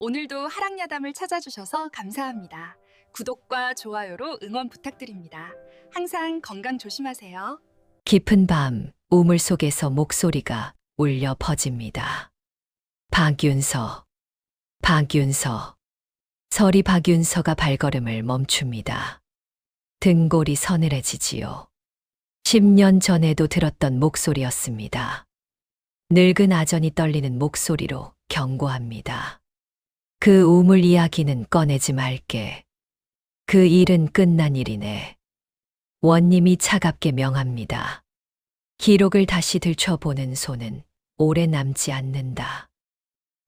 오늘도 하랑야담을 찾아주셔서 감사합니다. 구독과 좋아요로 응원 부탁드립니다. 항상 건강 조심하세요. 깊은 밤, 우물 속에서 목소리가 울려 퍼집니다. 박윤서, 박윤서. 서리 박윤서가 발걸음을 멈춥니다. 등골이 서늘해지지요. 10년 전에도 들었던 목소리였습니다. 늙은 아전이 떨리는 목소리로 경고합니다. 그 우물 이야기는 꺼내지 말게. 그 일은 끝난 일이네. 원님이 차갑게 명합니다. 기록을 다시 들춰보는 손은 오래 남지 않는다.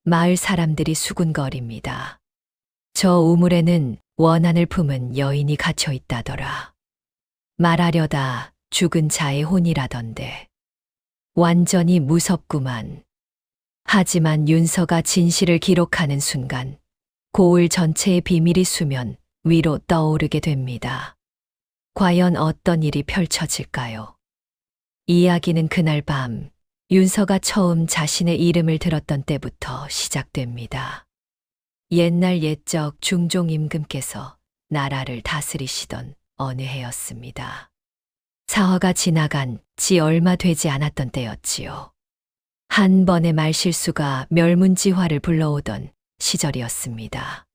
마을 사람들이 수군거립니다. 저 우물에는 원한을 품은 여인이 갇혀 있다더라. 말하려다 죽은 자의 혼이라던데. 완전히 무섭구만. 하지만 윤서가 진실을 기록하는 순간 고을 전체의 비밀이 수면 위로 떠오르게 됩니다. 과연 어떤 일이 펼쳐질까요? 이야기는 그날 밤 윤서가 처음 자신의 이름을 들었던 때부터 시작됩니다. 옛날 옛적 중종 임금께서 나라를 다스리시던 어느 해였습니다. 사화가 지나간 지 얼마 되지 않았던 때였지요. 한 번의 말실수가 멸문지화를 불러오던 시절이었습니다.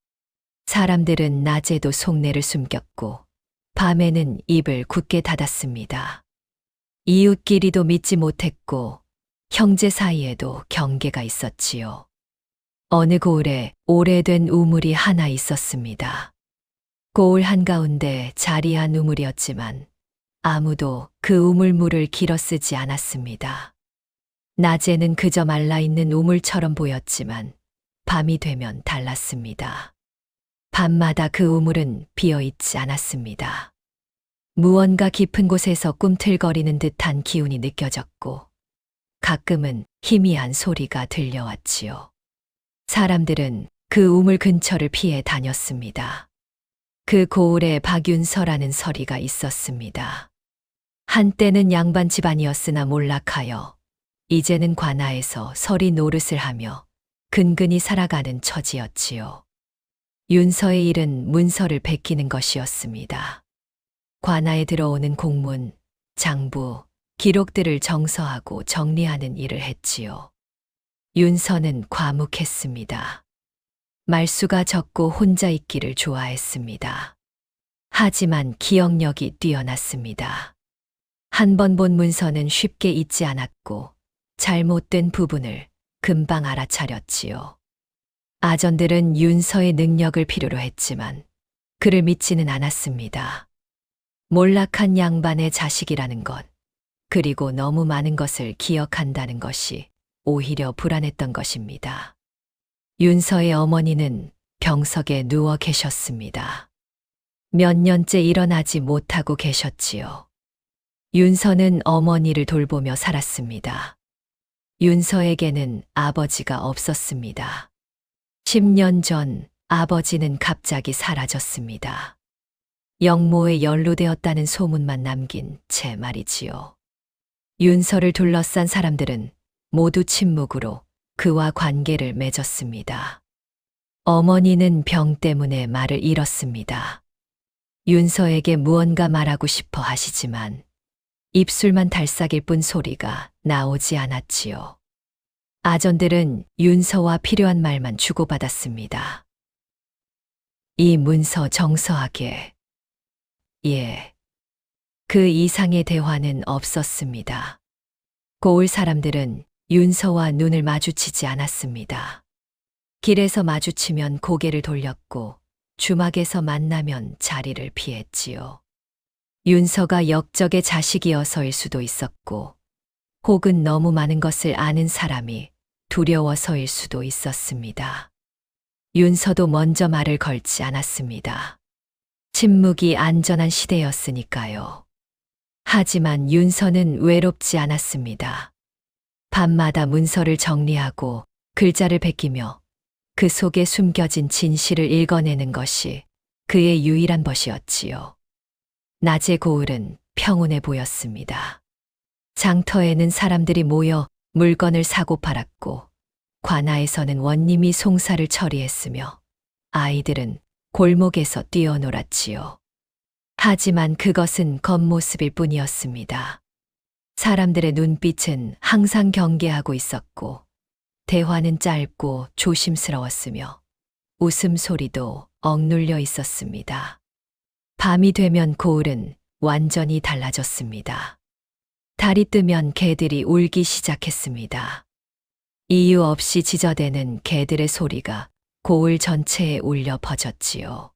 사람들은 낮에도 속내를 숨겼고 밤에는 입을 굳게 닫았습니다. 이웃끼리도 믿지 못했고 형제 사이에도 경계가 있었지요. 어느 고을에 오래된 우물이 하나 있었습니다. 고을 한가운데 자리한 우물이었지만 아무도 그 우물물을 길어 쓰지 않았습니다. 낮에는 그저 말라있는 우물처럼 보였지만 밤이 되면 달랐습니다. 밤마다 그 우물은 비어있지 않았습니다. 무언가 깊은 곳에서 꿈틀거리는 듯한 기운이 느껴졌고 가끔은 희미한 소리가 들려왔지요. 사람들은 그 우물 근처를 피해 다녔습니다. 그 고을에 박윤서라는 서리가 있었습니다. 한때는 양반 집안이었으나 몰락하여 이제는 관아에서 서리 노릇을 하며 근근히 살아가는 처지였지요. 윤서의 일은 문서를 베끼는 것이었습니다. 관아에 들어오는 공문, 장부, 기록들을 정서하고 정리하는 일을 했지요. 윤서는 과묵했습니다. 말수가 적고 혼자 있기를 좋아했습니다. 하지만 기억력이 뛰어났습니다. 한 번 본 문서는 쉽게 잊지 않았고 잘못된 부분을 금방 알아차렸지요. 아전들은 윤서의 능력을 필요로 했지만 그를 믿지는 않았습니다. 몰락한 양반의 자식이라는 것, 그리고 너무 많은 것을 기억한다는 것이 오히려 불안했던 것입니다. 윤서의 어머니는 병석에 누워 계셨습니다. 몇 년째 일어나지 못하고 계셨지요. 윤서는 어머니를 돌보며 살았습니다. 윤서에게는 아버지가 없었습니다. 10년 전 아버지는 갑자기 사라졌습니다. 영모에 연루되었다는 소문만 남긴 채 말이지요. 윤서를 둘러싼 사람들은 모두 침묵으로 그와 관계를 맺었습니다. 어머니는 병 때문에 말을 잃었습니다. 윤서에게 무언가 말하고 싶어 하시지만 입술만 달싹일 뿐 소리가 나오지 않았지요. 아전들은 윤서와 필요한 말만 주고받았습니다. 이 문서 정서하게. 예. 그 이상의 대화는 없었습니다. 고을 사람들은 윤서와 눈을 마주치지 않았습니다. 길에서 마주치면 고개를 돌렸고 주막에서 만나면 자리를 피했지요. 윤서가 역적의 자식이어서일 수도 있었고 혹은 너무 많은 것을 아는 사람이 두려워서일 수도 있었습니다. 윤서도 먼저 말을 걸지 않았습니다. 침묵이 안전한 시대였으니까요. 하지만 윤서는 외롭지 않았습니다. 밤마다 문서를 정리하고 글자를 베끼며 그 속에 숨겨진 진실을 읽어내는 것이 그의 유일한 벗이었지요. 낮의 고을은 평온해 보였습니다. 장터에는 사람들이 모여 물건을 사고 팔았고 관아에서는 원님이 송사를 처리했으며 아이들은 골목에서 뛰어놀았지요. 하지만 그것은 겉모습일 뿐이었습니다. 사람들의 눈빛은 항상 경계하고 있었고, 대화는 짧고 조심스러웠으며, 웃음소리도 억눌려 있었습니다. 밤이 되면 고을은 완전히 달라졌습니다. 달이 뜨면 개들이 울기 시작했습니다. 이유 없이 짖어대는 개들의 소리가 고을 전체에 울려 퍼졌지요.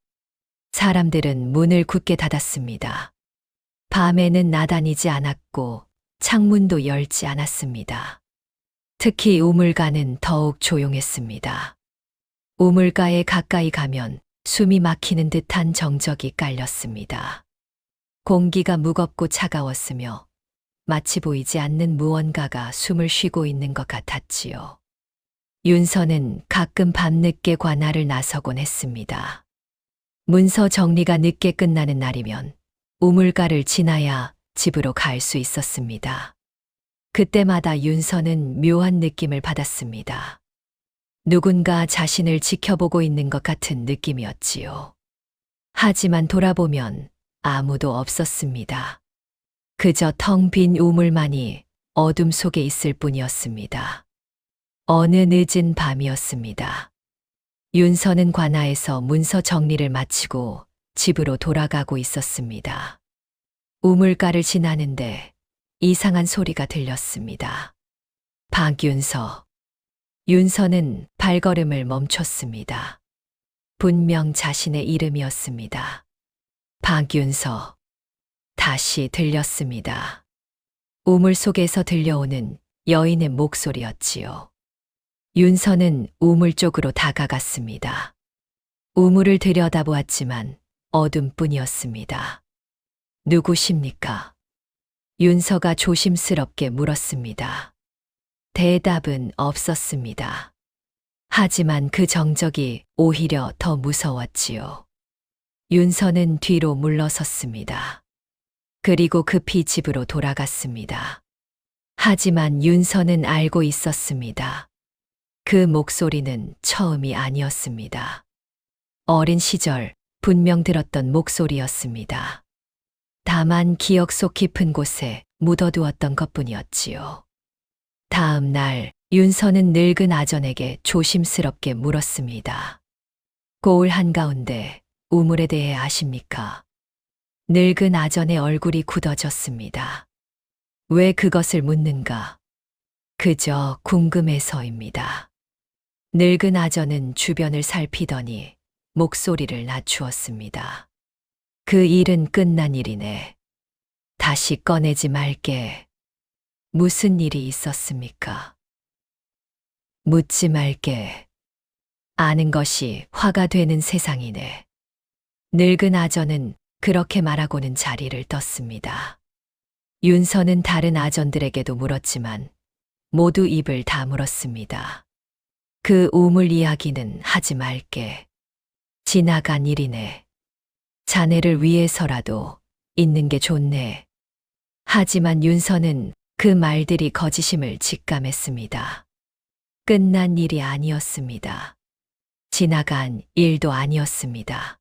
사람들은 문을 굳게 닫았습니다. 밤에는 나다니지 않았고 창문도 열지 않았습니다. 특히 우물가는 더욱 조용했습니다. 우물가에 가까이 가면 숨이 막히는 듯한 정적이 깔렸습니다. 공기가 무겁고 차가웠으며 마치 보이지 않는 무언가가 숨을 쉬고 있는 것 같았지요. 윤서는 가끔 밤늦게 관할을 나서곤 했습니다. 문서 정리가 늦게 끝나는 날이면 우물가를 지나야 집으로 갈 수 있었습니다. 그때마다 윤서는 묘한 느낌을 받았습니다. 누군가 자신을 지켜보고 있는 것 같은 느낌이었지요. 하지만 돌아보면 아무도 없었습니다. 그저 텅 빈 우물만이 어둠 속에 있을 뿐이었습니다. 어느 늦은 밤이었습니다. 윤서는 관아에서 문서 정리를 마치고 집으로 돌아가고 있었습니다. 우물가를 지나는데 이상한 소리가 들렸습니다. 박윤서. 윤서는 발걸음을 멈췄습니다. 분명 자신의 이름이었습니다. 박윤서. 다시 들렸습니다. 우물 속에서 들려오는 여인의 목소리였지요. 윤서는 우물 쪽으로 다가갔습니다. 우물을 들여다보았지만 어둠뿐이었습니다. 누구십니까? 윤서가 조심스럽게 물었습니다. 대답은 없었습니다. 하지만 그 정적이 오히려 더 무서웠지요. 윤서는 뒤로 물러섰습니다. 그리고 급히 집으로 돌아갔습니다. 하지만 윤서는 알고 있었습니다. 그 목소리는 처음이 아니었습니다. 어린 시절 분명 들었던 목소리였습니다. 다만 기억 속 깊은 곳에 묻어두었던 것뿐이었지요. 다음 날 윤서는 늙은 아전에게 조심스럽게 물었습니다. 고을 한가운데 우물에 대해 아십니까? 늙은 아전의 얼굴이 굳어졌습니다. 왜 그것을 묻는가? 그저 궁금해서입니다. 늙은 아전은 주변을 살피더니 목소리를 낮추었습니다. 그 일은 끝난 일이네. 다시 꺼내지 말게. 무슨 일이 있었습니까? 묻지 말게. 아는 것이 화가 되는 세상이네. 늙은 아전은 그렇게 말하고는 자리를 떴습니다. 윤서는 다른 아전들에게도 물었지만 모두 입을 다물었습니다. 그 우물 이야기는 하지 말게. 지나간 일이네. 자네를 위해서라도 있는 게 좋네. 하지만 윤서는 그 말들이 거짓임을 직감했습니다. 끝난 일이 아니었습니다. 지나간 일도 아니었습니다.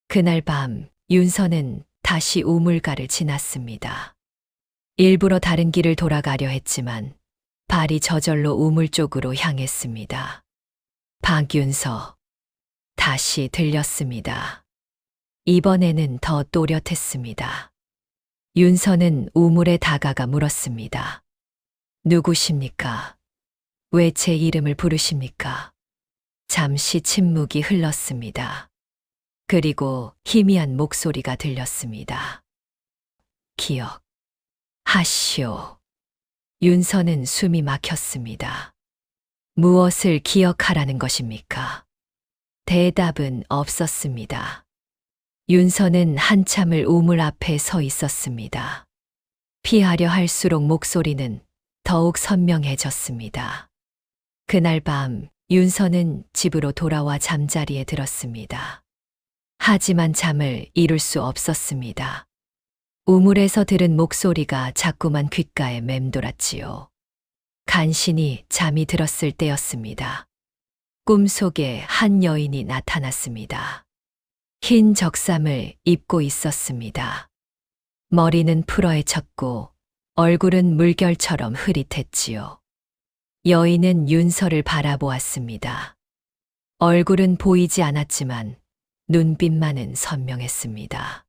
그날 밤 윤서는 다시 우물가를 지났습니다. 일부러 다른 길을 돌아가려 했지만 발이 저절로 우물 쪽으로 향했습니다. 박윤서. 다시 들렸습니다. 이번에는 더 또렷했습니다. 윤서는 우물에 다가가 물었습니다. 누구십니까? 왜 제 이름을 부르십니까? 잠시 침묵이 흘렀습니다. 그리고 희미한 목소리가 들렸습니다. 기억하시오. 윤서는 숨이 막혔습니다. 무엇을 기억하라는 것입니까? 대답은 없었습니다. 윤서는 한참을 우물 앞에 서 있었습니다. 피하려 할수록 목소리는 더욱 선명해졌습니다. 그날 밤 윤서는 집으로 돌아와 잠자리에 들었습니다. 하지만 잠을 이룰 수 없었습니다. 우물에서 들은 목소리가 자꾸만 귓가에 맴돌았지요. 간신히 잠이 들었을 때였습니다. 꿈속에 한 여인이 나타났습니다. 흰 적삼을 입고 있었습니다. 머리는 풀어헤쳤고 얼굴은 물결처럼 흐릿했지요. 여인은 윤서를 바라보았습니다. 얼굴은 보이지 않았지만 눈빛만은 선명했습니다.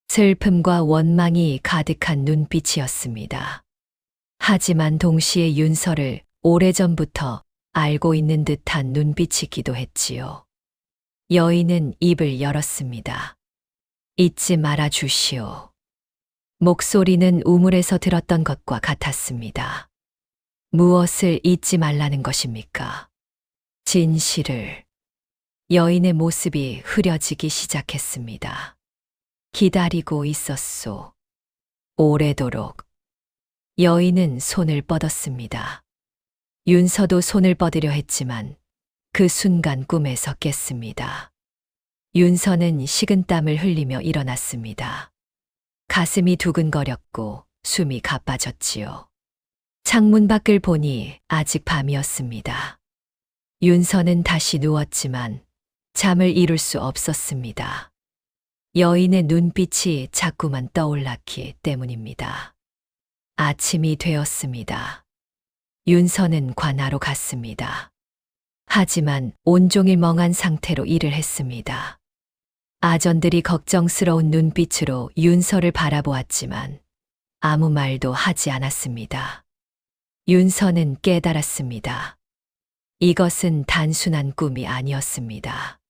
슬픔과 원망이 가득한 눈빛이었습니다. 하지만 동시에 윤서를 오래전부터 알고 있는 듯한 눈빛이기도 했지요. 여인은 입을 열었습니다. 잊지 말아 주시오. 목소리는 우물에서 들었던 것과 같았습니다. 무엇을 잊지 말라는 것입니까? 진실을. 여인의 모습이 흐려지기 시작했습니다. 기다리고 있었소. 오래도록. 여인은 손을 뻗었습니다. 윤서도 손을 뻗으려 했지만 그 순간 꿈에서 깼습니다. 윤서는 식은땀을 흘리며 일어났습니다. 가슴이 두근거렸고 숨이 가빠졌지요. 창문 밖을 보니 아직 밤이었습니다. 윤서는 다시 누웠지만 잠을 이룰 수 없었습니다. 여인의 눈빛이 자꾸만 떠올랐기 때문입니다. 아침이 되었습니다. 윤서는 관하로 갔습니다. 하지만 온종일 멍한 상태로 일을 했습니다. 아전들이 걱정스러운 눈빛으로 윤서를 바라보았지만 아무 말도 하지 않았습니다. 윤서는 깨달았습니다. 이것은 단순한 꿈이 아니었습니다.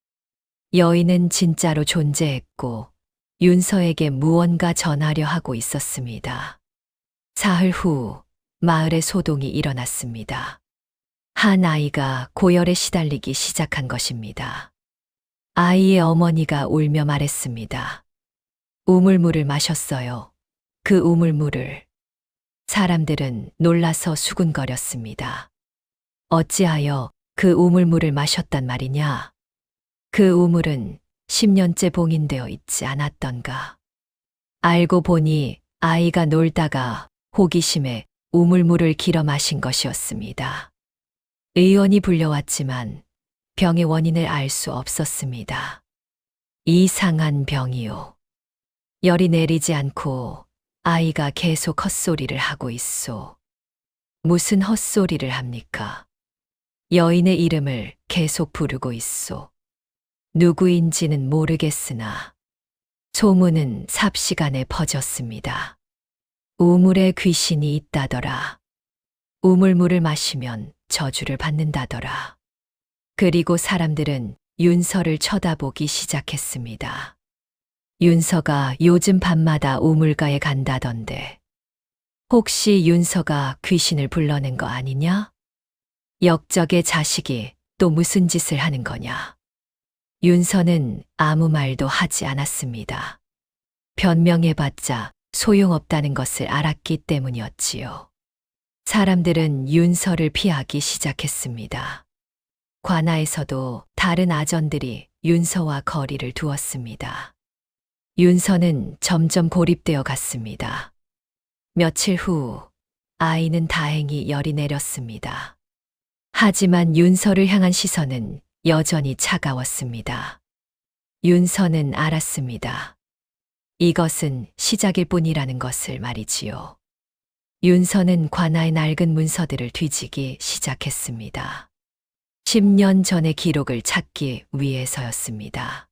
여인은 진짜로 존재했고 윤서에게 무언가 전하려 하고 있었습니다. 사흘 후 마을에 소동이 일어났습니다. 한 아이가 고열에 시달리기 시작한 것입니다. 아이의 어머니가 울며 말했습니다. 우물물을 마셨어요. 그 우물물을. 사람들은 놀라서 수군거렸습니다. 어찌하여 그 우물물을 마셨단 말이냐? 그 우물은 10년째 봉인되어 있지 않았던가. 알고 보니 아이가 놀다가 호기심에 우물물을 길어 마신 것이었습니다. 의원이 불려왔지만 병의 원인을 알 수 없었습니다. 이상한 병이요. 열이 내리지 않고 아이가 계속 헛소리를 하고 있소. 무슨 헛소리를 합니까? 여인의 이름을 계속 부르고 있소. 누구인지는 모르겠으나 소문은 삽시간에 퍼졌습니다. 우물에 귀신이 있다더라. 우물물을 마시면 저주를 받는다더라. 그리고 사람들은 윤서를 쳐다보기 시작했습니다. 윤서가 요즘 밤마다 우물가에 간다던데. 혹시 윤서가 귀신을 불러낸 거 아니냐? 역적의 자식이 또 무슨 짓을 하는 거냐? 윤서는 아무 말도 하지 않았습니다. 변명해봤자 소용없다는 것을 알았기 때문이었지요. 사람들은 윤서를 피하기 시작했습니다. 관아에서도 다른 아전들이 윤서와 거리를 두었습니다. 윤서는 점점 고립되어 갔습니다. 며칠 후 아이는 다행히 열이 내렸습니다. 하지만 윤서를 향한 시선은 여전히 차가웠습니다. 윤서는 알았습니다. 이것은 시작일 뿐이라는 것을 말이지요. 윤서는 관아의 낡은 문서들을 뒤지기 시작했습니다. 10년 전의 기록을 찾기 위해서였습니다.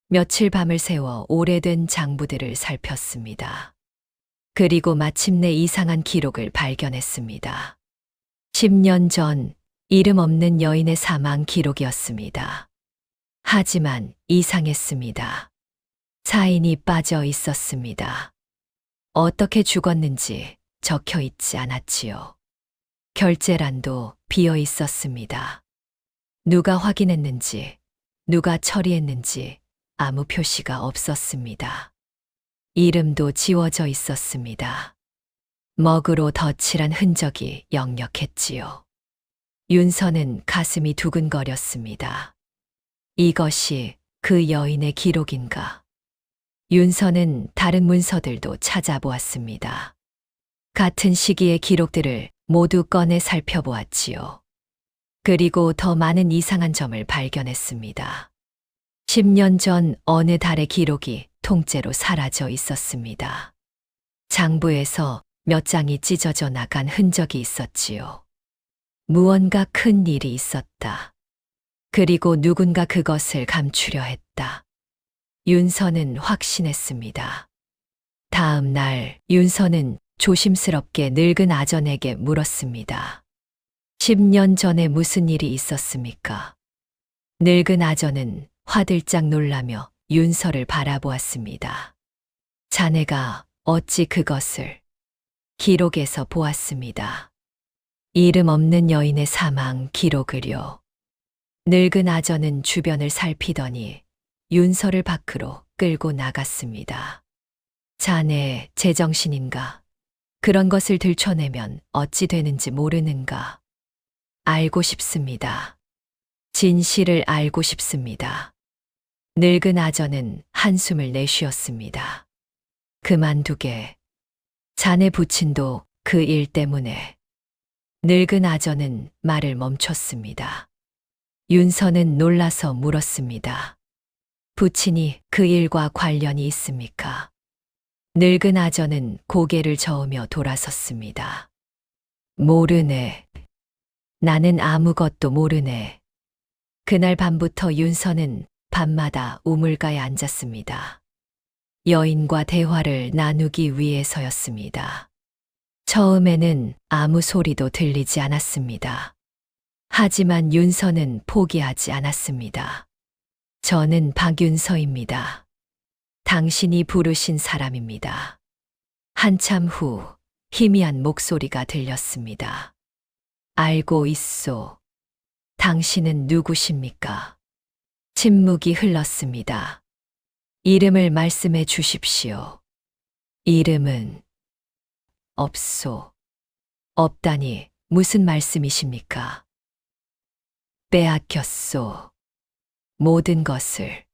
며칠 밤을 새워 오래된 장부들을 살폈습니다. 그리고 마침내 이상한 기록을 발견했습니다. 10년 전 이름 없는 여인의 사망 기록이었습니다. 하지만 이상했습니다. 사인이 빠져 있었습니다. 어떻게 죽었는지 적혀 있지 않았지요. 결제란도 비어 있었습니다. 누가 확인했는지, 누가 처리했는지 아무 표시가 없었습니다. 이름도 지워져 있었습니다. 먹으로 덧칠한 흔적이 역력했지요. 윤서는 가슴이 두근거렸습니다. 이것이 그 여인의 기록인가? 윤서는 다른 문서들도 찾아보았습니다. 같은 시기의 기록들을 모두 꺼내 살펴보았지요. 그리고 더 많은 이상한 점을 발견했습니다. 10년 전 어느 달의 기록이 통째로 사라져 있었습니다. 장부에서 몇 장이 찢어져 나간 흔적이 있었지요. 무언가 큰 일이 있었다. 그리고 누군가 그것을 감추려 했다. 윤서는 확신했습니다. 다음 날 윤서는 조심스럽게 늙은 아전에게 물었습니다. 10년 전에 무슨 일이 있었습니까? 늙은 아전은 화들짝 놀라며 윤서를 바라보았습니다. 자네가 어찌 그것을 기록에서 보았습니다. 이름 없는 여인의 사망 기록을요. 늙은 아전은 주변을 살피더니 윤서를 밖으로 끌고 나갔습니다. 자네 제정신인가? 그런 것을 들춰내면 어찌 되는지 모르는가? 알고 싶습니다. 진실을 알고 싶습니다. 늙은 아전은 한숨을 내쉬었습니다. 그만두게. 자네 부친도 그 일 때문에. 늙은 아전은 말을 멈췄습니다. 윤서는 놀라서 물었습니다. 부친이 그 일과 관련이 있습니까? 늙은 아전은 고개를 저으며 돌아섰습니다. 모르네. 나는 아무것도 모르네. 그날 밤부터 윤서는 밤마다 우물가에 앉았습니다. 여인과 대화를 나누기 위해서였습니다. 처음에는 아무 소리도 들리지 않았습니다. 하지만 윤서는 포기하지 않았습니다. 저는 박윤서입니다. 당신이 부르신 사람입니다. 한참 후 희미한 목소리가 들렸습니다. 알고 있소. 당신은 누구십니까? 침묵이 흘렀습니다. 이름을 말씀해 주십시오. 이름은 없소. 없다니 무슨 말씀이십니까? 빼앗겼소. 모든 것을.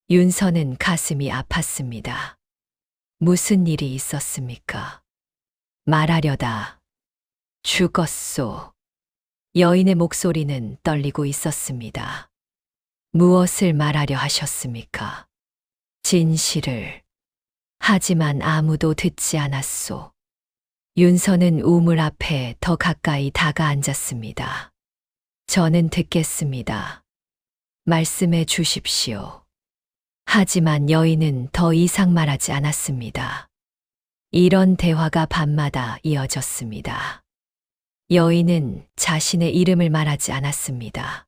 윤서는 가슴이 아팠습니다. 무슨 일이 있었습니까? 말하려다 죽었소. 여인의 목소리는 떨리고 있었습니다. 무엇을 말하려 하셨습니까? 진실을. 하지만 아무도 듣지 않았소. 윤서는 우물 앞에 더 가까이 다가앉았습니다. 저는 듣겠습니다. 말씀해 주십시오. 하지만 여인은 더 이상 말하지 않았습니다. 이런 대화가 밤마다 이어졌습니다. 여인은 자신의 이름을 말하지 않았습니다.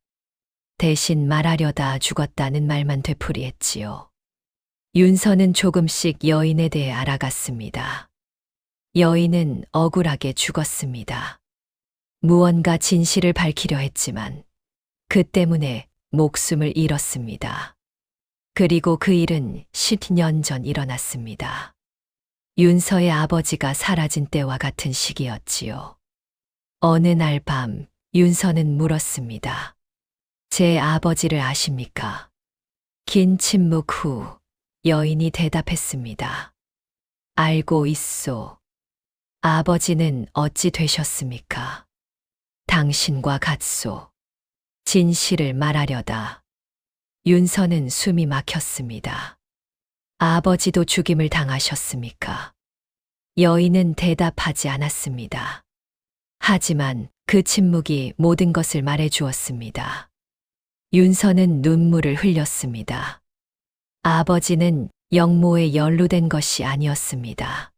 대신 말하려다 죽었다는 말만 되풀이했지요. 윤서는 조금씩 여인에 대해 알아갔습니다. 여인은 억울하게 죽었습니다. 무언가 진실을 밝히려 했지만 그 때문에 목숨을 잃었습니다. 그리고 그 일은 10년 전 일어났습니다. 윤서의 아버지가 사라진 때와 같은 시기였지요. 어느 날 밤 윤서는 물었습니다. 제 아버지를 아십니까? 긴 침묵 후 여인이 대답했습니다. 알고 있소. 아버지는 어찌 되셨습니까? 당신과 같소. 진실을 말하려다 윤서는 숨이 막혔습니다. 아버지도 죽임을 당하셨습니까? 여인은 대답하지 않았습니다. 하지만 그 침묵이 모든 것을 말해 주었습니다. 윤서는 눈물을 흘렸습니다. 아버지는 영모에 연루된 것이 아니었습니다.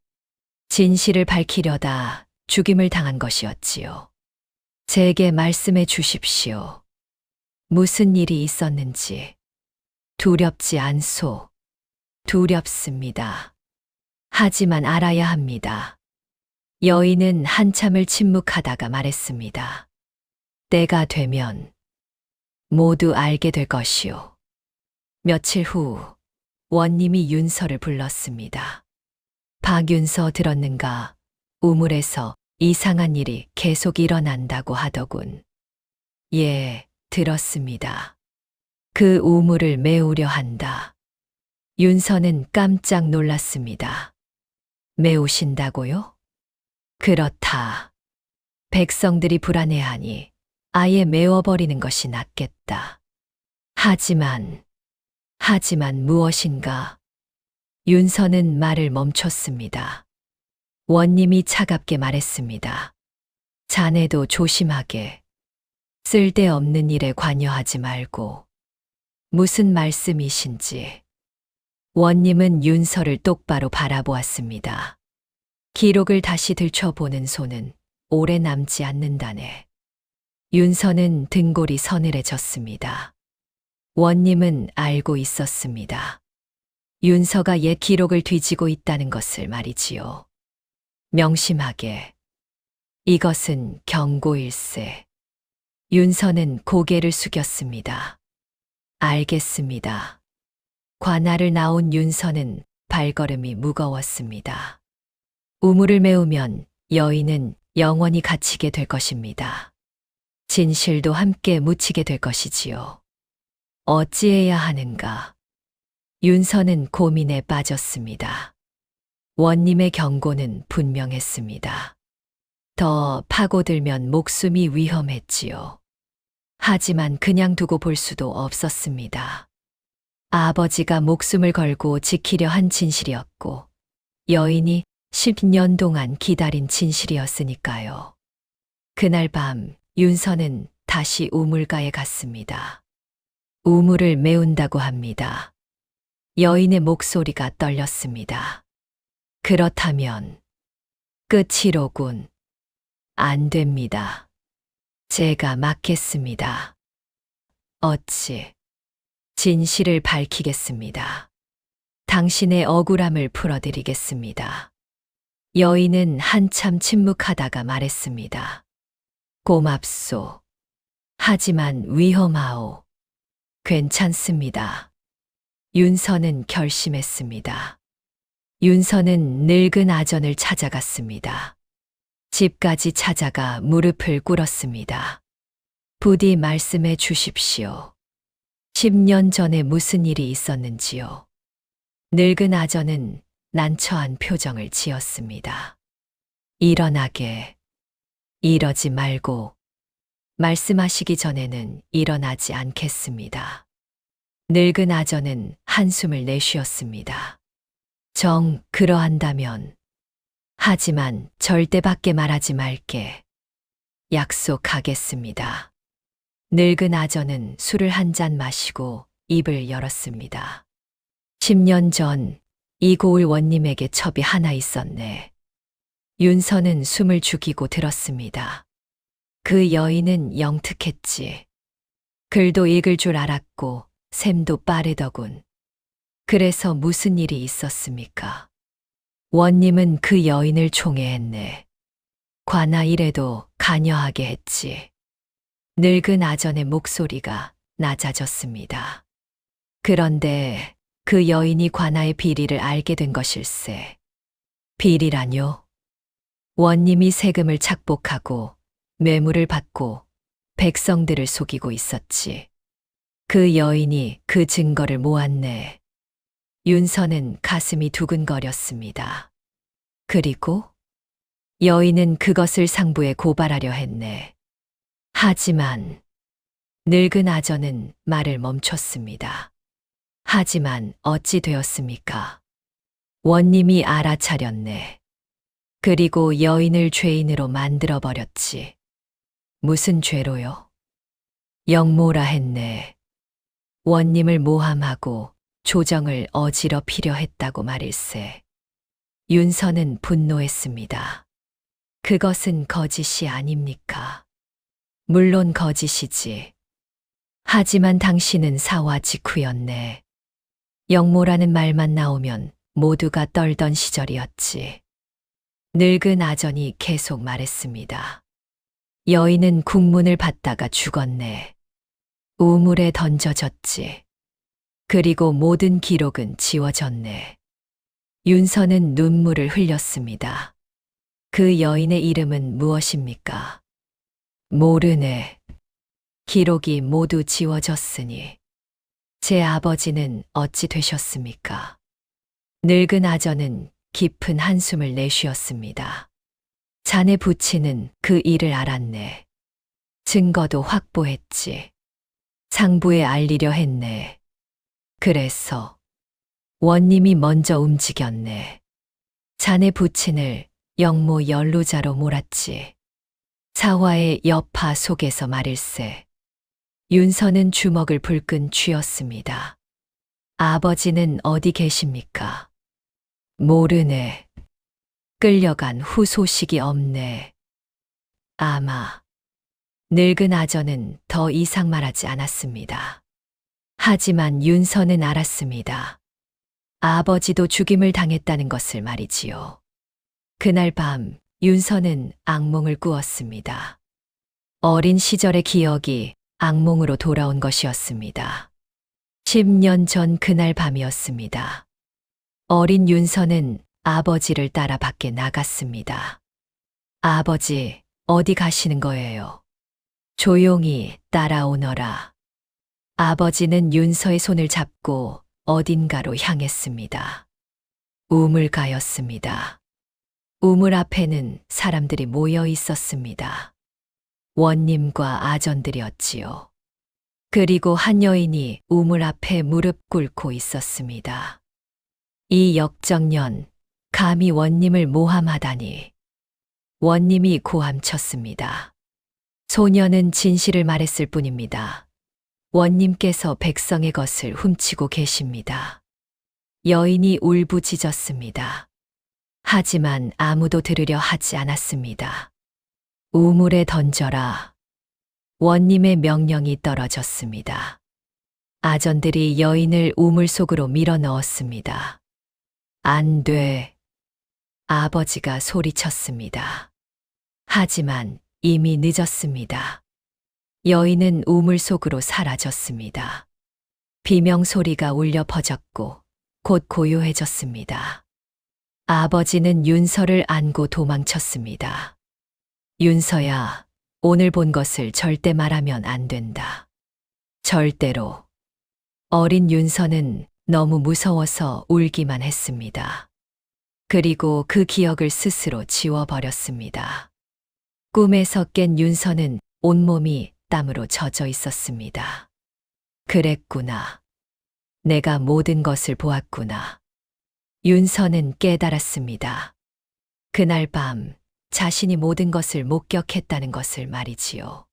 진실을 밝히려다 죽임을 당한 것이었지요. 제게 말씀해 주십시오. 무슨 일이 있었는지. 두렵지 않소. 두렵습니다. 하지만 알아야 합니다. 여인은 한참을 침묵하다가 말했습니다. 때가 되면 모두 알게 될 것이오. 며칠 후 원님이 윤서를 불렀습니다. 박윤서 들었는가? 우물에서 이상한 일이 계속 일어난다고 하더군. 예, 들었습니다. 그 우물을 메우려 한다. 윤서는 깜짝 놀랐습니다. 메우신다고요? 그렇다. 백성들이 불안해하니 아예 메워버리는 것이 낫겠다. 하지만 무엇인가? 윤서는 말을 멈췄습니다. 원님이 차갑게 말했습니다. 자네도 조심하게. 쓸데없는 일에 관여하지 말고. 무슨 말씀이신지. 원님은 윤서를 똑바로 바라보았습니다. 기록을 다시 들춰보는 손은 오래 남지 않는다네. 윤서는 등골이 서늘해졌습니다. 원님은 알고 있었습니다. 윤서가 옛 기록을 뒤지고 있다는 것을 말이지요. 명심하게. 이것은 경고일세. 윤서는 고개를 숙였습니다. 알겠습니다. 관할을 나온 윤서는 발걸음이 무거웠습니다. 우물을 메우면 여인은 영원히 갇히게 될 것입니다. 진실도 함께 묻히게 될 것이지요. 어찌해야 하는가? 윤서는 고민에 빠졌습니다. 원님의 경고는 분명했습니다. 더 파고들면 목숨이 위험했지요. 하지만 그냥 두고 볼 수도 없었습니다. 아버지가 목숨을 걸고 지키려 한 진실이었고, 여인이 10년 동안 기다린 진실이었으니까요. 그날 밤 윤서는 다시 우물가에 갔습니다. 우물을 메운다고 합니다. 여인의 목소리가 떨렸습니다. 그렇다면 끝이로군. 안 됩니다. 제가 맡겠습니다. 어찌? 진실을 밝히겠습니다. 당신의 억울함을 풀어드리겠습니다. 여인은 한참 침묵하다가 말했습니다. 고맙소. 하지만 위험하오. 괜찮습니다. 윤서는 결심했습니다. 윤서는 늙은 아전을 찾아갔습니다. 집까지 찾아가 무릎을 꿇었습니다. 부디 말씀해 주십시오. 10년 전에 무슨 일이 있었는지요. 늙은 아전은 난처한 표정을 지었습니다. 일어나게. 이러지 말고. 말씀하시기 전에는 일어나지 않겠습니다. 늙은 아전은 한숨을 내쉬었습니다. 그러한다면. 하지만 절대 밖에 말하지 말게. 약속하겠습니다. 늙은 아전은 술을 한 잔 마시고 입을 열었습니다. 10년 전 이 고을 원님에게 첩이 하나 있었네. 윤서는 숨을 죽이고 들었습니다. 그 여인은 영특했지. 글도 읽을 줄 알았고 셈도 빠르더군. 그래서 무슨 일이 있었습니까? 원님은 그 여인을 총애했네. 관아 일에도 관여하게 했지. 늙은 아전의 목소리가 낮아졌습니다. 그런데 그 여인이 관아의 비리를 알게 된 것일세. 비리라뇨? 원님이 세금을 착복하고 뇌물을 받고 백성들을 속이고 있었지. 그 여인이 그 증거를 모았네. 윤서는 가슴이 두근거렸습니다. 그리고 여인은 그것을 상부에 고발하려 했네. 하지만 늙은 아전은 말을 멈췄습니다. 하지만 어찌 되었습니까? 원님이 알아차렸네. 그리고 여인을 죄인으로 만들어버렸지. 무슨 죄로요? 영모라 했네. 원님을 모함하고 조정을 어지럽히려 했다고 말일세. 윤서는 분노했습니다. 그것은 거짓이 아닙니까? 물론 거짓이지. 하지만 당신은 사화 직후였네. 영모라는 말만 나오면 모두가 떨던 시절이었지. 늙은 아전이 계속 말했습니다. 여인은 국문을 받다가 죽었네. 우물에 던져졌지. 그리고 모든 기록은 지워졌네. 윤서는 눈물을 흘렸습니다. 그 여인의 이름은 무엇입니까? 모르네. 기록이 모두 지워졌으니. 제 아버지는 어찌 되셨습니까? 늙은 아전은 깊은 한숨을 내쉬었습니다. 자네 부친은 그 일을 알았네. 증거도 확보했지. 상부에 알리려 했네. 그래서 원님이 먼저 움직였네. 자네 부친을 영모 연루자로 몰았지. 사화의 여파 속에서 말일세. 윤서는 주먹을 불끈 쥐었습니다. 아버지는 어디 계십니까? 모르네. 끌려간 후 소식이 없네. 아마 늙은 아전은 더 이상 말하지 않았습니다. 하지만 윤서는 알았습니다. 아버지도 죽임을 당했다는 것을 말이지요. 그날 밤 윤서는 악몽을 꾸었습니다. 어린 시절의 기억이 악몽으로 돌아온 것이었습니다. 10년 전 그날 밤이었습니다. 어린 윤서는 아버지를 따라 밖에 나갔습니다. 아버지, 어디 가시는 거예요? 조용히 따라오너라. 아버지는 윤서의 손을 잡고 어딘가로 향했습니다. 우물가였습니다. 우물 앞에는 사람들이 모여 있었습니다. 원님과 아전들이었지요. 그리고 한 여인이 우물 앞에 무릎 꿇고 있었습니다. 이 역정년, 감히 원님을 모함하다니. 원님이 고함쳤습니다. 소녀는 진실을 말했을 뿐입니다. 원님께서 백성의 것을 훔치고 계십니다. 여인이 울부짖었습니다. 하지만 아무도 들으려 하지 않았습니다. 우물에 던져라. 원님의 명령이 떨어졌습니다. 아전들이 여인을 우물 속으로 밀어 넣었습니다. 안 돼. 아버지가 소리쳤습니다. 하지만 이미 늦었습니다. 여인은 우물 속으로 사라졌습니다. 비명소리가 울려 퍼졌고 곧 고요해졌습니다. 아버지는 윤서를 안고 도망쳤습니다. 윤서야, 오늘 본 것을 절대 말하면 안 된다. 절대로. 어린 윤서는 너무 무서워서 울기만 했습니다. 그리고 그 기억을 스스로 지워버렸습니다. 꿈에서 깬 윤서는 온몸이 땀으로 젖어 있었습니다. 그랬구나. 내가 모든 것을 보았구나. 윤서는 깨달았습니다. 그날 밤 자신이 모든 것을 목격했다는 것을 말이지요.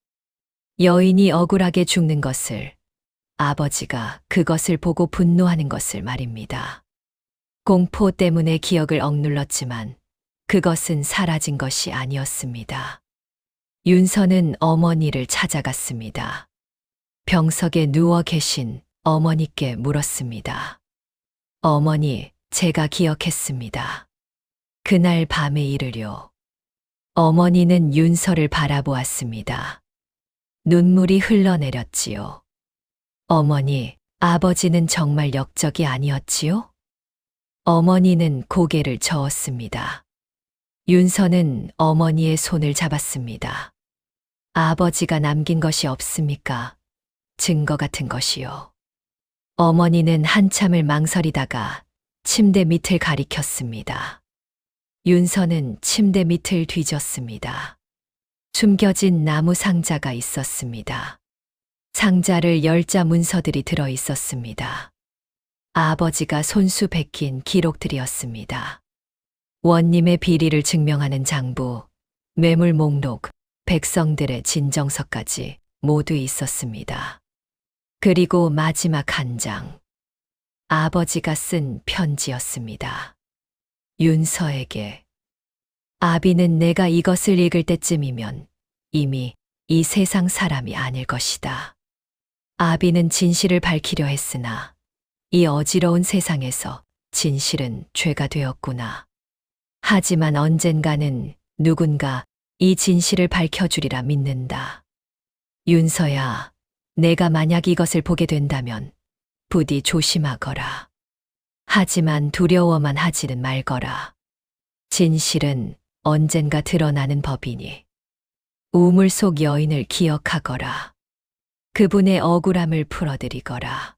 여인이 억울하게 죽는 것을, 아버지가 그것을 보고 분노하는 것을 말입니다. 공포 때문에 기억을 억눌렀지만 그것은 사라진 것이 아니었습니다. 윤서는 어머니를 찾아갔습니다. 병석에 누워 계신 어머니께 물었습니다. 어머니, 제가 기억했습니다. 그날 밤의 일을요. 어머니는 윤서를 바라보았습니다. 눈물이 흘러내렸지요. 어머니, 아버지는 정말 역적이 아니었지요? 어머니는 고개를 저었습니다. 윤서는 어머니의 손을 잡았습니다. 아버지가 남긴 것이 없습니까? 증거 같은 것이요. 어머니는 한참을 망설이다가 침대 밑을 가리켰습니다. 윤서는 침대 밑을 뒤졌습니다. 숨겨진 나무 상자가 있었습니다. 상자를 열자 문서들이 들어 있었습니다. 아버지가 손수 베낀 기록들이었습니다. 원님의 비리를 증명하는 장부, 매물 목록, 백성들의 진정서까지 모두 있었습니다. 그리고 마지막 한 장. 아버지가 쓴 편지였습니다. 윤서에게. 아비는 내가 이것을 읽을 때쯤이면 이미 이 세상 사람이 아닐 것이다. 아비는 진실을 밝히려 했으나 이 어지러운 세상에서 진실은 죄가 되었구나. 하지만 언젠가는 누군가 이 진실을 밝혀주리라 믿는다. 윤서야, 내가 만약 이것을 보게 된다면 부디 조심하거라. 하지만 두려워만 하지는 말거라. 진실은 언젠가 드러나는 법이니. 우물 속 여인을 기억하거라. 그분의 억울함을 풀어드리거라.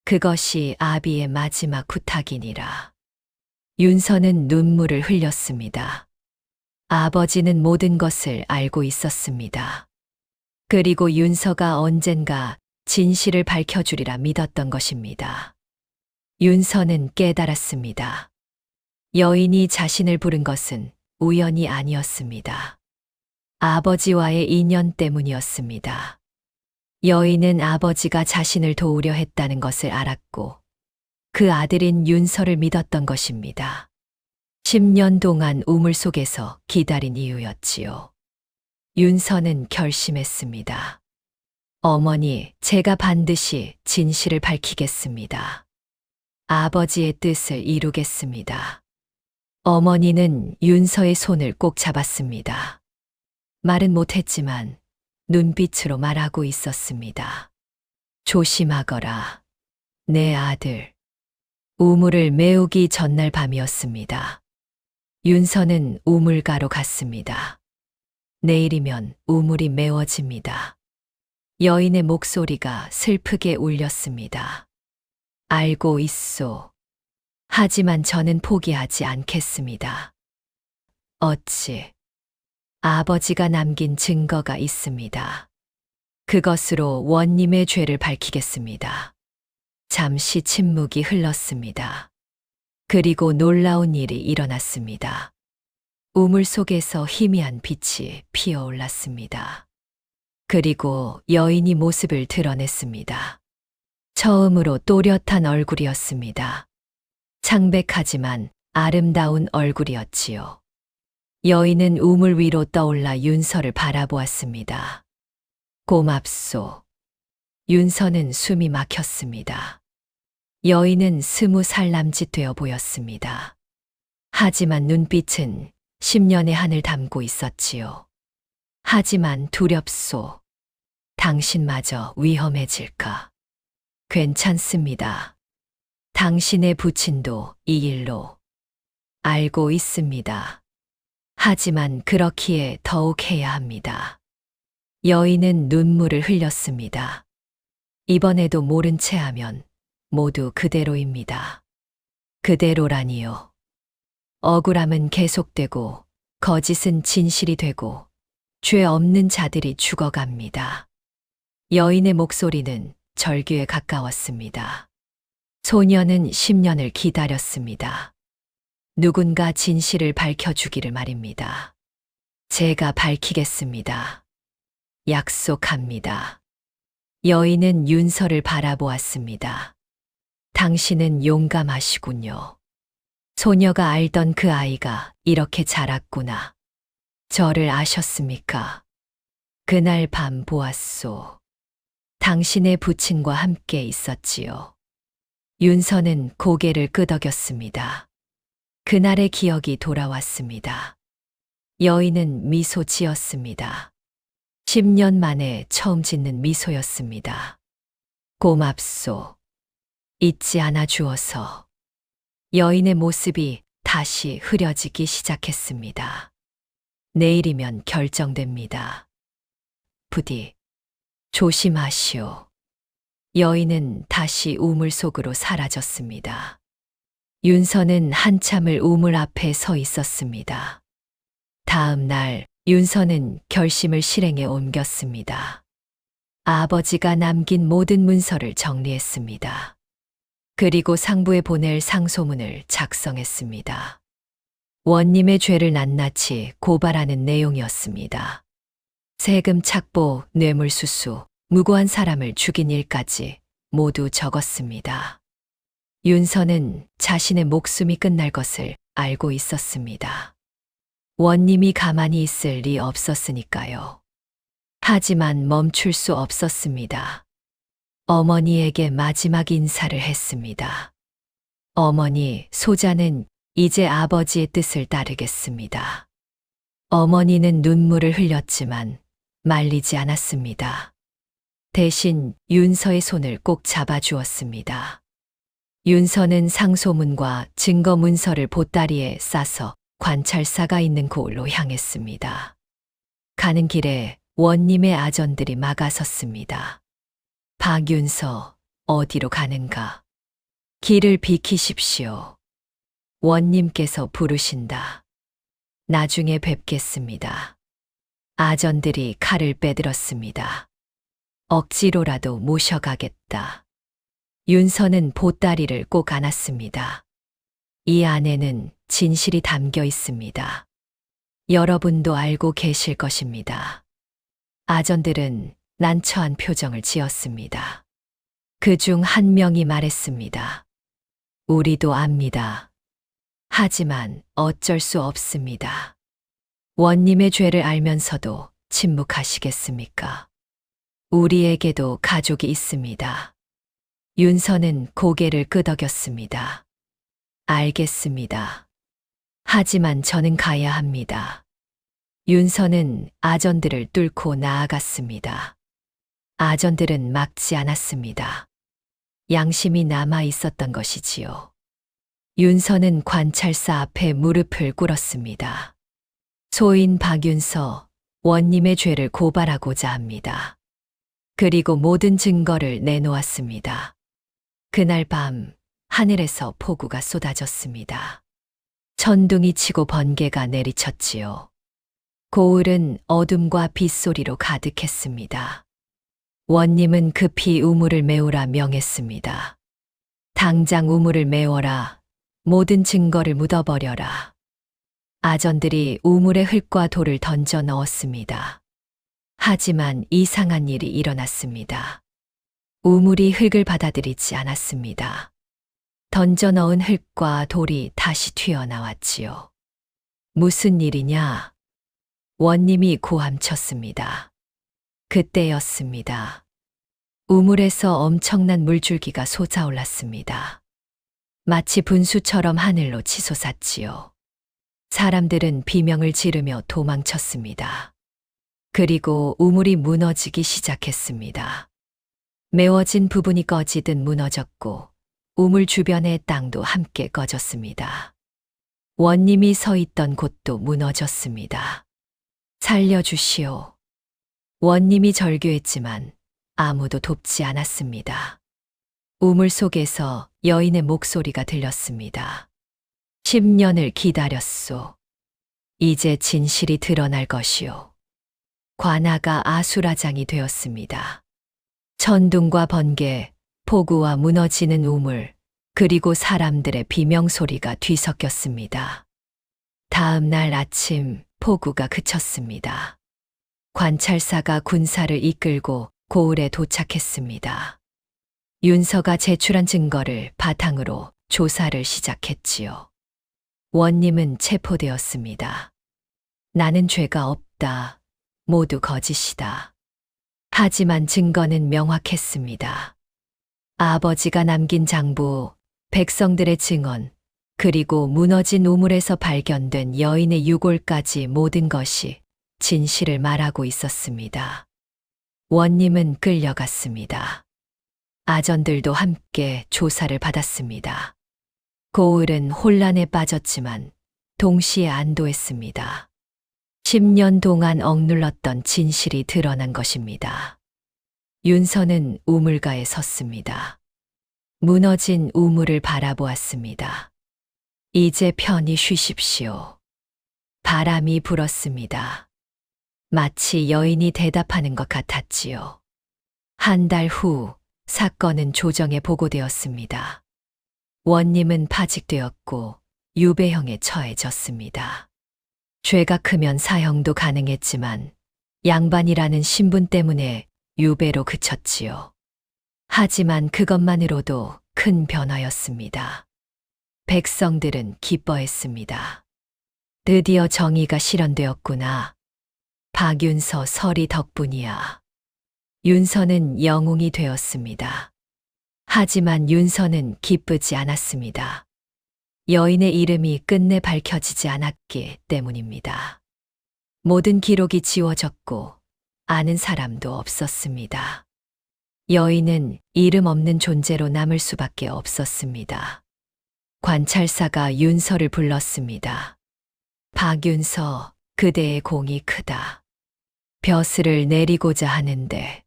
그것이 아비의 마지막 부탁이니라. 윤서는 눈물을 흘렸습니다. 아버지는 모든 것을 알고 있었습니다. 그리고 윤서가 언젠가 진실을 밝혀주리라 믿었던 것입니다. 윤서는 깨달았습니다. 여인이 자신을 부른 것은 우연이 아니었습니다. 아버지와의 인연 때문이었습니다. 여인은 아버지가 자신을 도우려 했다는 것을 알았고 그 아들인 윤서를 믿었던 것입니다. 10년 동안 우물 속에서 기다린 이유였지요. 윤서는 결심했습니다. 어머니, 제가 반드시 진실을 밝히겠습니다. 아버지의 뜻을 이루겠습니다. 어머니는 윤서의 손을 꼭 잡았습니다. 말은 못했지만 눈빛으로 말하고 있었습니다. 조심하거라, 내 아들. 우물을 메우기 전날 밤이었습니다. 윤서는 우물가로 갔습니다. 내일이면 우물이 메워집니다. 여인의 목소리가 슬프게 울렸습니다. 알고 있소. 하지만 저는 포기하지 않겠습니다. 어찌? 아버지가 남긴 증거가 있습니다. 그것으로 원님의 죄를 밝히겠습니다. 잠시 침묵이 흘렀습니다. 그리고 놀라운 일이 일어났습니다. 우물 속에서 희미한 빛이 피어올랐습니다. 그리고 여인이 모습을 드러냈습니다. 처음으로 또렷한 얼굴이었습니다. 창백하지만 아름다운 얼굴이었지요. 여인은 우물 위로 떠올라 윤서를 바라보았습니다. 고맙소. 윤서는 숨이 막혔습니다. 여인은 20살 남짓 되어 보였습니다. 하지만 눈빛은 10년의 한을 담고 있었지요. 하지만 두렵소. 당신마저 위험해질까? 괜찮습니다. 당신의 부친도 이 일로 알고 있습니다. 하지만 그렇기에 더욱 해야 합니다. 여인은 눈물을 흘렸습니다. 이번에도 모른 채 하면 모두 그대로입니다. 그대로라니요. 억울함은 계속되고 거짓은 진실이 되고 죄 없는 자들이 죽어갑니다. 여인의 목소리는 절규에 가까웠습니다. 소녀는 10년을 기다렸습니다. 누군가 진실을 밝혀주기를 말입니다. 제가 밝히겠습니다. 약속합니다. 여인은 윤서를 바라보았습니다. 당신은 용감하시군요. 소녀가 알던 그 아이가 이렇게 자랐구나. 저를 아셨습니까? 그날 밤 보았소. 당신의 부친과 함께 있었지요. 윤서는 고개를 끄덕였습니다. 그날의 기억이 돌아왔습니다. 여인은 미소 지었습니다. 10년 만에 처음 짓는 미소였습니다. 고맙소. 잊지 않아 주어서. 여인의 모습이 다시 흐려지기 시작했습니다. 내일이면 결정됩니다. 부디 조심하시오. 여인은 다시 우물 속으로 사라졌습니다. 윤서는 한참을 우물 앞에 서 있었습니다. 다음 날 윤서는 결심을 실행에 옮겼습니다. 아버지가 남긴 모든 문서를 정리했습니다. 그리고 상부에 보낼 상소문을 작성했습니다. 원님의 죄를 낱낱이 고발하는 내용이었습니다. 세금 착보, 뇌물수수, 무고한 사람을 죽인 일까지 모두 적었습니다. 윤서는 자신의 목숨이 끝날 것을 알고 있었습니다. 원님이 가만히 있을 리 없었으니까요. 하지만 멈출 수 없었습니다. 어머니에게 마지막 인사를 했습니다. 어머니, 소자는 이제 아버지의 뜻을 따르겠습니다. 어머니는 눈물을 흘렸지만 말리지 않았습니다. 대신 윤서의 손을 꼭 잡아주었습니다. 윤서는 상소문과 증거 문서를 보따리에 싸서 관찰사가 있는 곳으로 향했습니다. 가는 길에 원님의 아전들이 막아섰습니다. 박윤서, 어디로 가는가? 길을 비키십시오. 원님께서 부르신다. 나중에 뵙겠습니다. 아전들이 칼을 빼들었습니다. 억지로라도 모셔가겠다. 윤서는 보따리를 꼭 안았습니다. 이 안에는 진실이 담겨 있습니다. 여러분도 알고 계실 것입니다. 아전들은 난처한 표정을 지었습니다. 그중 한 명이 말했습니다. 우리도 압니다. 하지만 어쩔 수 없습니다. 원님의 죄를 알면서도 침묵하시겠습니까? 우리에게도 가족이 있습니다. 윤서는 고개를 끄덕였습니다. 알겠습니다. 하지만 저는 가야 합니다. 윤서는 아전들을 뚫고 나아갔습니다. 아전들은 막지 않았습니다. 양심이 남아 있었던 것이지요. 윤서는 관찰사 앞에 무릎을 꿇었습니다. 소인 박윤서, 원님의 죄를 고발하고자 합니다. 그리고 모든 증거를 내놓았습니다. 그날 밤 하늘에서 폭우가 쏟아졌습니다. 천둥이 치고 번개가 내리쳤지요. 고을은 어둠과 빗소리로 가득했습니다. 원님은 급히 우물을 메우라 명했습니다. 당장 우물을 메워라. 모든 증거를 묻어버려라. 아전들이 우물에 흙과 돌을 던져 넣었습니다. 하지만 이상한 일이 일어났습니다. 우물이 흙을 받아들이지 않았습니다. 던져 넣은 흙과 돌이 다시 튀어나왔지요. 무슨 일이냐? 원님이 고함쳤습니다. 그때였습니다. 우물에서 엄청난 물줄기가 솟아올랐습니다. 마치 분수처럼 하늘로 치솟았지요. 사람들은 비명을 지르며 도망쳤습니다. 그리고 우물이 무너지기 시작했습니다. 메워진 부분이 꺼지듯 무너졌고 우물 주변의 땅도 함께 꺼졌습니다. 원님이 서 있던 곳도 무너졌습니다. 살려주시오. 원님이 절규했지만 아무도 돕지 않았습니다. 우물 속에서 여인의 목소리가 들렸습니다. 10년을 기다렸소. 이제 진실이 드러날 것이오. 관아가 아수라장이 되었습니다. 천둥과 번개, 폭우와 무너지는 우물, 그리고 사람들의 비명소리가 뒤섞였습니다. 다음 날 아침 폭우가 그쳤습니다. 관찰사가 군사를 이끌고 고을에 도착했습니다. 윤서가 제출한 증거를 바탕으로 조사를 시작했지요. 원님은 체포되었습니다. 나는 죄가 없다. 모두 거짓이다. 하지만 증거는 명확했습니다. 아버지가 남긴 장부, 백성들의 증언, 그리고 무너진 우물에서 발견된 여인의 유골까지 모든 것이 진실을 말하고 있었습니다. 원님은 끌려갔습니다. 아전들도 함께 조사를 받았습니다. 고을은 혼란에 빠졌지만 동시에 안도했습니다. 10년 동안 억눌렀던 진실이 드러난 것입니다. 윤서는 우물가에 섰습니다. 무너진 우물을 바라보았습니다. 이제 편히 쉬십시오. 바람이 불었습니다. 마치 여인이 대답하는 것 같았지요. 한 달 후 사건은 조정에 보고되었습니다. 원님은 파직되었고 유배형에 처해졌습니다. 죄가 크면 사형도 가능했지만 양반이라는 신분 때문에 유배로 그쳤지요. 하지만 그것만으로도 큰 변화였습니다. 백성들은 기뻐했습니다. 드디어 정의가 실현되었구나. 박윤서 설이 덕분이야. 윤서는 영웅이 되었습니다. 하지만 윤서는 기쁘지 않았습니다. 여인의 이름이 끝내 밝혀지지 않았기 때문입니다. 모든 기록이 지워졌고 아는 사람도 없었습니다. 여인은 이름 없는 존재로 남을 수밖에 없었습니다. 관찰사가 윤서를 불렀습니다. 박윤서, 그대의 공이 크다. 벼슬을 내리고자 하는데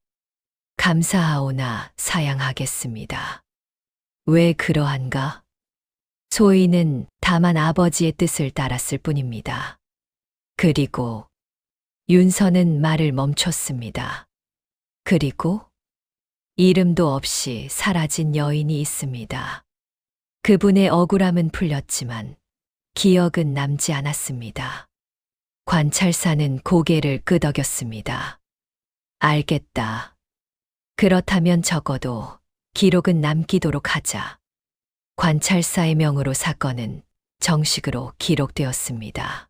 감사하오나 사양하겠습니다. 왜 그러한가? 소인은 다만 아버지의 뜻을 따랐을 뿐입니다. 그리고 윤서는 말을 멈췄습니다. 그리고 이름도 없이 사라진 여인이 있습니다. 그분의 억울함은 풀렸지만 기억은 남지 않았습니다. 관찰사는 고개를 끄덕였습니다. 알겠다. 그렇다면 적어도 기록은 남기도록 하자. 관찰사의 명으로 사건은 정식으로 기록되었습니다.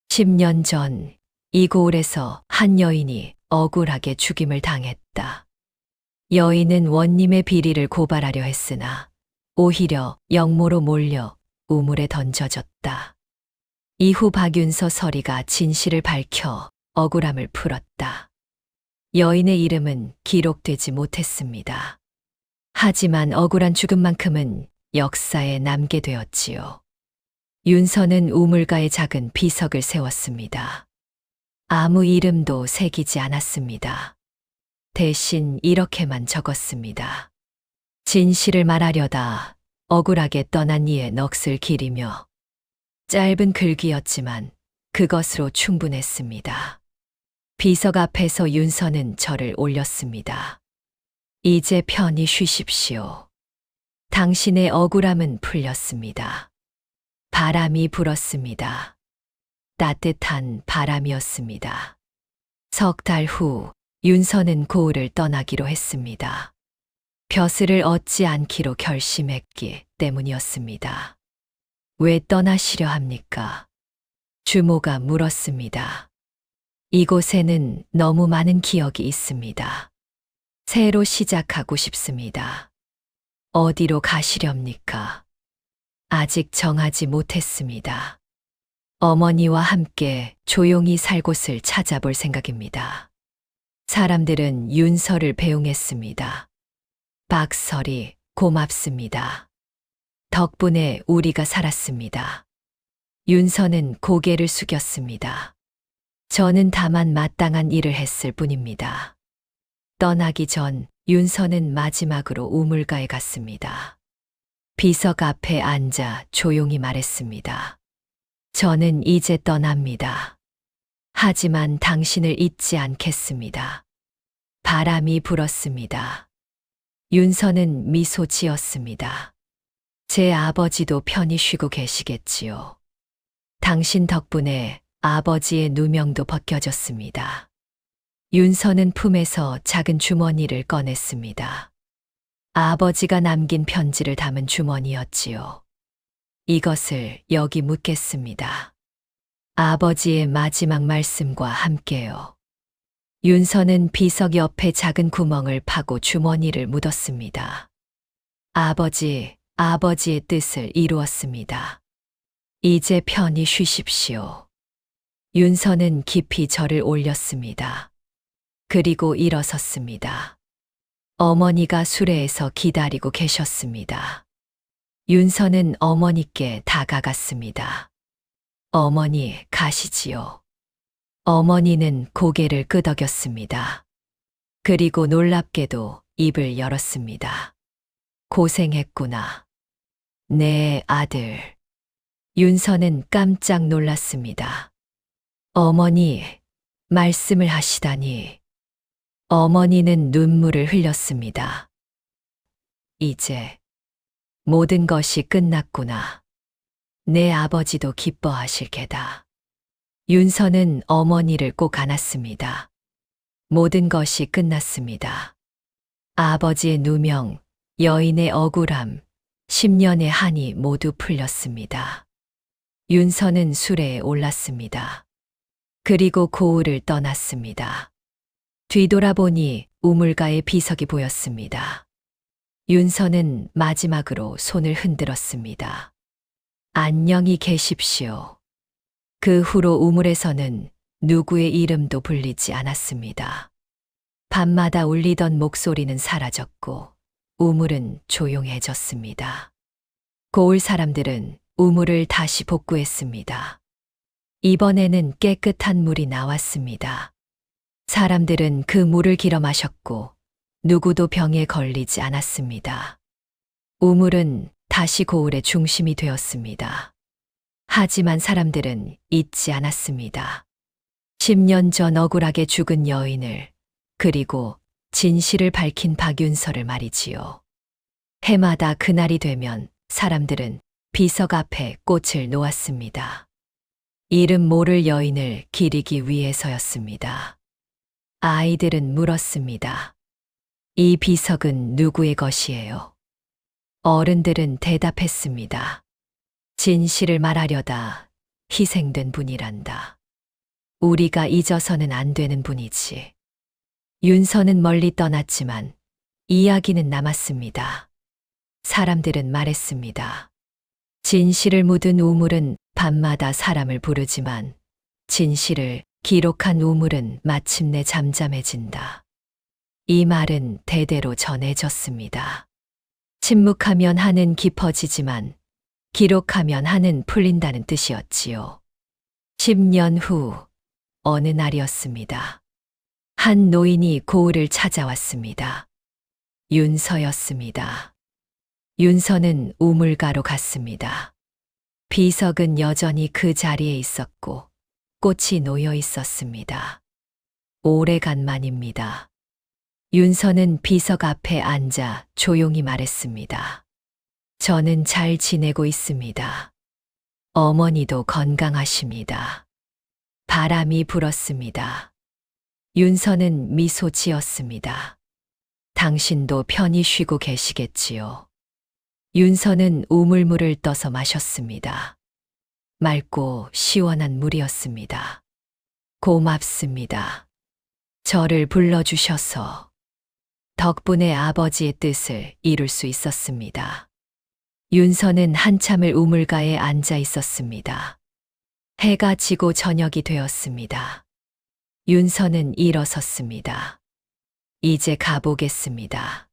10년 전 이 고을에서 한 여인이 억울하게 죽임을 당했다. 여인은 원님의 비리를 고발하려 했으나 오히려 역모로 몰려 우물에 던져졌다. 이후 박윤서 서리가 진실을 밝혀 억울함을 풀었다. 여인의 이름은 기록되지 못했습니다. 하지만 억울한 죽음만큼은 역사에 남게 되었지요. 윤서는 우물가에 작은 비석을 세웠습니다. 아무 이름도 새기지 않았습니다. 대신 이렇게만 적었습니다. 진실을 말하려다 억울하게 떠난 이의 넋을 기리며. 짧은 글귀였지만 그것으로 충분했습니다. 비석 앞에서 윤서는 절을 올렸습니다. 이제 편히 쉬십시오. 당신의 억울함은 풀렸습니다. 바람이 불었습니다. 따뜻한 바람이었습니다. 석 달 후 윤서는 고을을 떠나기로 했습니다. 벼슬을 얻지 않기로 결심했기 때문이었습니다. 왜 떠나시려 합니까? 주모가 물었습니다. 이곳에는 너무 많은 기억이 있습니다. 새로 시작하고 싶습니다. 어디로 가시렵니까? 아직 정하지 못했습니다. 어머니와 함께 조용히 살 곳을 찾아볼 생각입니다. 사람들은 윤서를 배웅했습니다. 박설이 고맙습니다. 덕분에 우리가 살았습니다. 윤서는 고개를 숙였습니다. 저는 다만 마땅한 일을 했을 뿐입니다. 떠나기 전 윤서는 마지막으로 우물가에 갔습니다. 비석 앞에 앉아 조용히 말했습니다. 저는 이제 떠납니다. 하지만 당신을 잊지 않겠습니다. 바람이 불었습니다. 윤서는 미소 지었습니다. 제 아버지도 편히 쉬고 계시겠지요. 당신 덕분에 아버지의 누명도 벗겨졌습니다. 윤서는 품에서 작은 주머니를 꺼냈습니다. 아버지가 남긴 편지를 담은 주머니였지요. 이것을 여기 묻겠습니다. 아버지의 마지막 말씀과 함께요. 윤서는 비석 옆에 작은 구멍을 파고 주머니를 묻었습니다. 아버지의 뜻을 이루었습니다. 이제 편히 쉬십시오. 윤서는 깊이 절을 올렸습니다. 그리고 일어섰습니다. 어머니가 수레에서 기다리고 계셨습니다. 윤서는 어머니께 다가갔습니다. 어머니, 가시지요. 어머니는 고개를 끄덕였습니다. 그리고 놀랍게도 입을 열었습니다. 고생했구나. 내 아들. 윤서는 깜짝 놀랐습니다. 어머니, 말씀을 하시다니. 어머니는 눈물을 흘렸습니다. 이제 모든 것이 끝났구나. 내 아버지도 기뻐하실 게다. 윤서는 어머니를 꼭 안았습니다. 모든 것이 끝났습니다. 아버지의 누명, 여인의 억울함, 10년의 한이 모두 풀렸습니다. 윤서는 수레에 올랐습니다. 그리고 고을을 떠났습니다. 뒤돌아보니 우물가에 비석이 보였습니다. 윤서는 마지막으로 손을 흔들었습니다. 안녕히 계십시오. 그 후로 우물에서는 누구의 이름도 불리지 않았습니다. 밤마다 울리던 목소리는 사라졌고 우물은 조용해졌습니다. 고을 사람들은 우물을 다시 복구했습니다. 이번에는 깨끗한 물이 나왔습니다. 사람들은 그 물을 길어 마셨고 누구도 병에 걸리지 않았습니다. 우물은 다시 고을의 중심이 되었습니다. 하지만 사람들은 잊지 않았습니다. 10년 전 억울하게 죽은 여인을, 그리고 진실을 밝힌 박윤서를 말이지요. 해마다 그날이 되면 사람들은 비석 앞에 꽃을 놓았습니다. 이름 모를 여인을 기리기 위해서였습니다. 아이들은 물었습니다. 이 비석은 누구의 것이에요? 어른들은 대답했습니다. 진실을 말하려다 희생된 분이란다. 우리가 잊어서는 안 되는 분이지. 윤서는 멀리 떠났지만 이야기는 남았습니다. 사람들은 말했습니다. 진실을 묻은 우물은 밤마다 사람을 부르지만 진실을 기록한 우물은 마침내 잠잠해진다. 이 말은 대대로 전해졌습니다. 침묵하면 한은 깊어지지만 기록하면 한은 풀린다는 뜻이었지요. 10년 후 어느 날이었습니다. 한 노인이 고을을 찾아왔습니다. 윤서였습니다. 윤서는 우물가로 갔습니다. 비석은 여전히 그 자리에 있었고 꽃이 놓여 있었습니다. 오래간만입니다. 윤서는 비석 앞에 앉아 조용히 말했습니다. 저는 잘 지내고 있습니다. 어머니도 건강하십니다. 바람이 불었습니다. 윤서는 미소 지었습니다. 당신도 편히 쉬고 계시겠지요. 윤서는 우물물을 떠서 마셨습니다. 맑고 시원한 물이었습니다. 고맙습니다. 저를 불러주셔서 덕분에 아버지의 뜻을 이룰 수 있었습니다. 윤서는 한참을 우물가에 앉아 있었습니다. 해가 지고 저녁이 되었습니다. 윤서는 일어섰습니다. 이제 가보겠습니다.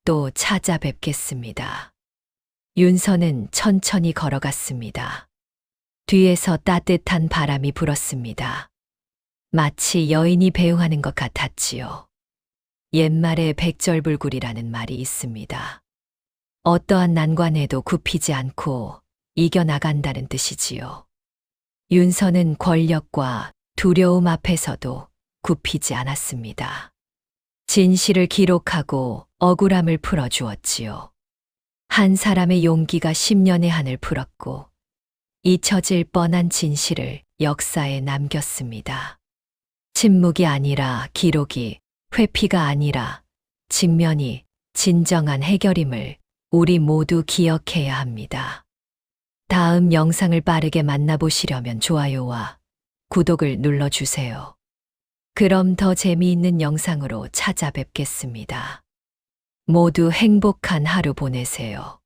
또 찾아뵙겠습니다. 윤서는 천천히 걸어갔습니다. 뒤에서 따뜻한 바람이 불었습니다. 마치 여인이 배웅하는 것 같았지요. 옛말에 백절불굴이라는 말이 있습니다. 어떠한 난관에도 굽히지 않고 이겨나간다는 뜻이지요. 윤서는 권력과 두려움 앞에서도 굽히지 않았습니다. 진실을 기록하고 억울함을 풀어주었지요. 한 사람의 용기가 10년의 한을 풀었고 잊혀질 뻔한 진실을 역사에 남겼습니다. 침묵이 아니라 기록이, 회피가 아니라 직면이 진정한 해결임을 우리 모두 기억해야 합니다. 다음 영상을 빠르게 만나보시려면 좋아요와 구독을 눌러주세요. 그럼 더 재미있는 영상으로 찾아뵙겠습니다. 모두 행복한 하루 보내세요.